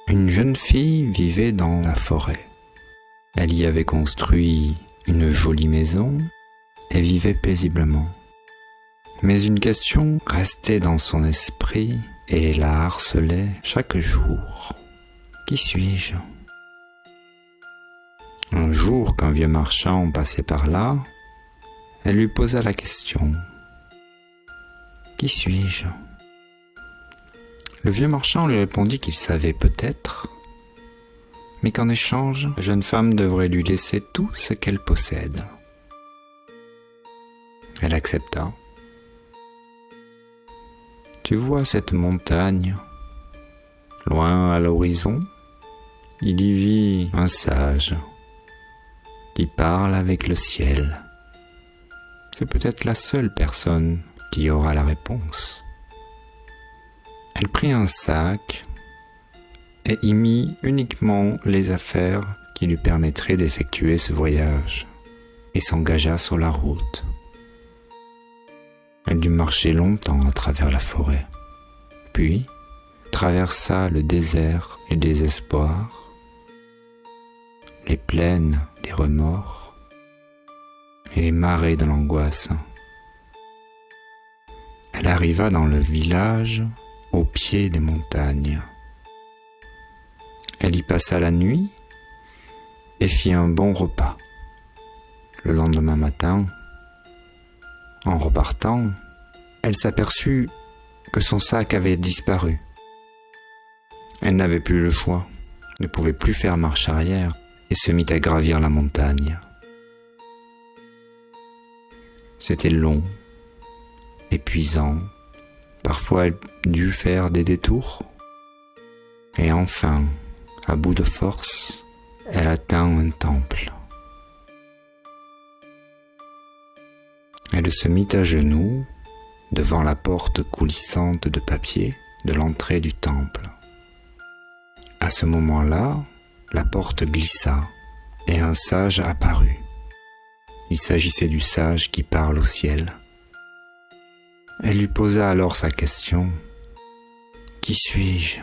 Une jeune fille vivait dans la forêt. Elle y avait construit une jolie maison et vivait paisiblement. Mais une question restait dans son esprit et la harcelait chaque jour. Qui suis-je ? Un jour, qu'un vieux marchand passait par là, elle lui posa la question. Qui suis-je ? Le vieux marchand lui répondit qu'il savait peut-être, mais qu'en échange, la jeune femme devrait lui laisser tout ce qu'elle possède. Elle accepta. Tu vois cette montagne ? Loin à l'horizon, il y vit un sage qui parle avec le ciel. C'est peut-être la seule personne qui aura la réponse. Elle prit un sac et y mit uniquement les affaires qui lui permettraient d'effectuer ce voyage et s'engagea sur la route. Elle dut marcher longtemps à travers la forêt, puis traversa le désert et le désespoir, les plaines des remords et les marais de l'angoisse. Elle arriva dans le village au pied des montagnes. Elle y passa la nuit et fit un bon repas. Le lendemain matin, en repartant, elle s'aperçut que son sac avait disparu. Elle n'avait plus le choix, ne pouvait plus faire marche arrière et se mit à gravir la montagne. C'était long, épuisant. Parfois, elle dut faire des détours. Et enfin, à bout de force, elle atteint un temple. Elle se mit à genoux devant la porte coulissante de papier de l'entrée du temple. À ce moment-là, la porte glissa et un sage apparut. Il s'agissait du sage qui parle au ciel. Elle lui posa alors sa question. « Qui suis-je »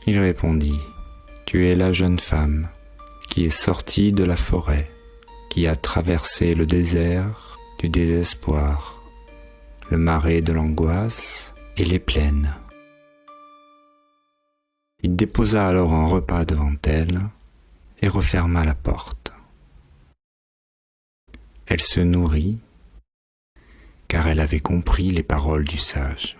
Il répondit. « Tu es la jeune femme qui est sortie de la forêt, qui a traversé le désert du désespoir, le marais de l'angoisse et les plaines. » Il déposa alors un repas devant elle et referma la porte. Elle se nourrit, car elle avait compris les paroles du sage.